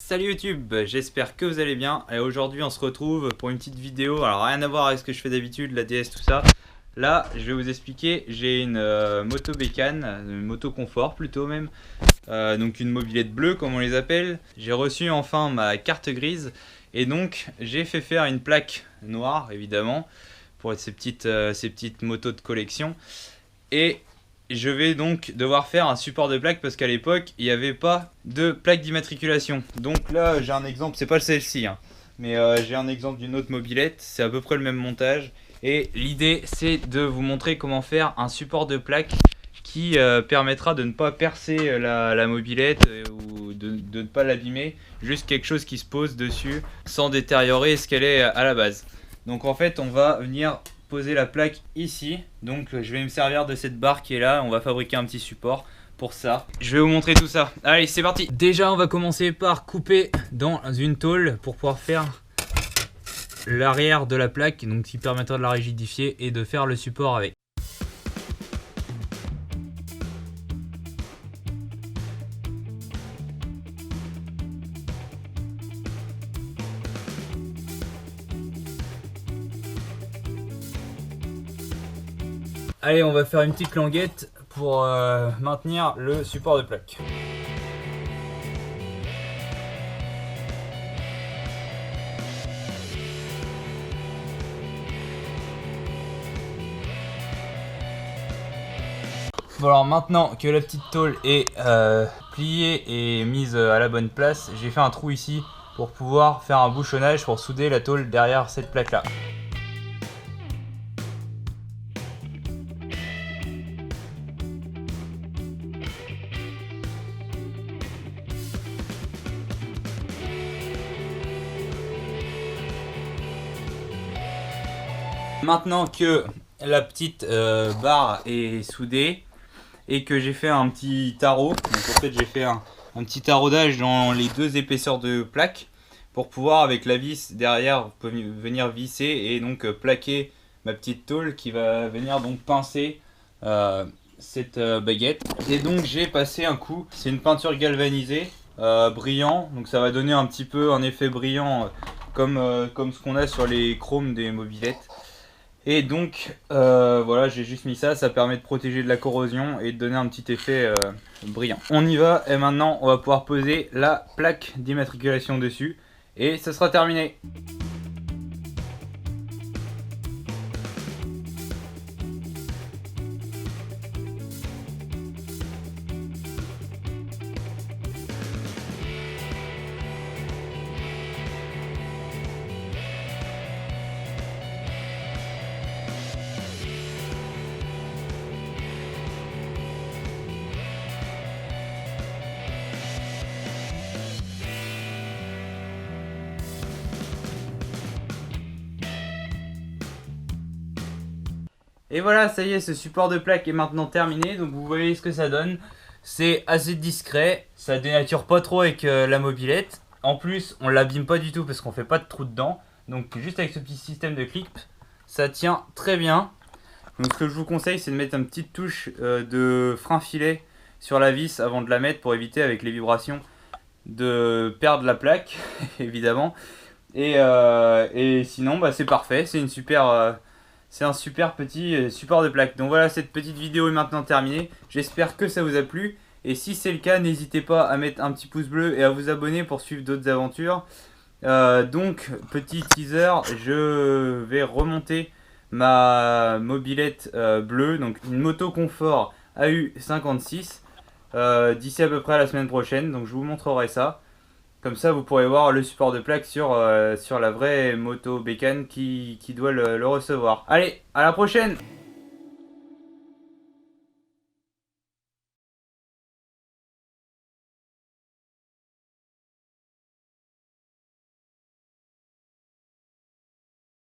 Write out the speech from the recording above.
Salut YouTube, j'espère que vous allez bien. Et aujourd'hui on se retrouve pour une petite vidéo. Alors rien à voir avec ce que je fais d'habitude, la DS tout ça. Là je vais vous expliquer, j'ai une moto bécane, une moto confort plutôt même. Donc une mobilette bleue comme on les appelle. J'ai reçu enfin ma carte grise. Et donc j'ai fait faire une plaque noire évidemment. Pour ces petites motos de collection. Et je vais donc devoir faire un support de plaque parce qu'à l'époque il n'y avait pas de plaque d'immatriculation. Donc là j'ai un exemple, c'est pas celle-ci hein, mais j'ai un exemple d'une autre mobilette, c'est à peu près le même montage. Et l'idée c'est de vous montrer comment faire un support de plaque qui permettra de ne pas percer la mobilette ou de ne pas l'abîmer. Juste quelque chose qui se pose dessus sans détériorer ce qu'elle est à la base. Donc en fait on va venir poser la plaque ici, donc je vais me servir de cette barre qui est là, on va fabriquer un petit support pour ça. Je vais vous montrer tout ça, allez c'est parti. Déjà on va commencer par couper dans une tôle pour pouvoir faire l'arrière de la plaque, donc qui permettra de la rigidifier et de faire le support avec. Allez, on va faire une petite languette pour maintenir le support de plaque. Bon alors maintenant que la petite tôle est pliée et mise à la bonne place, j'ai fait un trou ici pour pouvoir faire un bouchonnage pour souder la tôle derrière cette plaque là. Maintenant que la petite barre est soudée et que j'ai fait un petit tarot, donc en fait j'ai fait un petit taraudage dans les deux épaisseurs de plaque pour pouvoir avec la vis derrière venir visser et donc plaquer ma petite tôle qui va venir donc pincer cette baguette. Et donc j'ai passé un coup, c'est une peinture galvanisée brillant, donc ça va donner un petit peu un effet brillant comme ce qu'on a sur les chromes des mobilettes. Et donc voilà, j'ai juste mis ça, ça permet de protéger de la corrosion et de donner un petit effet brillant. On y va et maintenant on va pouvoir poser la plaque d'immatriculation dessus et ça sera terminé. Et voilà, ça y est, ce support de plaque est maintenant terminé. Donc vous voyez ce que ça donne. C'est assez discret, ça dénature pas trop avec la mobilette. En plus, on l'abîme pas du tout parce qu'on fait pas de trou dedans. Donc juste avec ce petit système de clip, ça tient très bien. Donc ce que je vous conseille, c'est de mettre une petite touche de frein filet sur la vis avant de la mettre pour éviter avec les vibrations de perdre la plaque, évidemment. Et sinon, bah, c'est parfait, c'est un super petit support de plaque. Donc voilà, cette petite vidéo est maintenant terminée. J'espère que ça vous a plu. Et si c'est le cas, n'hésitez pas à mettre un petit pouce bleu et à vous abonner pour suivre d'autres aventures. Donc, petit teaser, je vais remonter ma mobilette bleue. Donc une moto confort AU56 d'ici à peu près à la semaine prochaine. Donc je vous montrerai ça. Comme ça, vous pourrez voir le support de plaque sur la vraie moto bécane qui doit le recevoir. Allez, à la prochaine!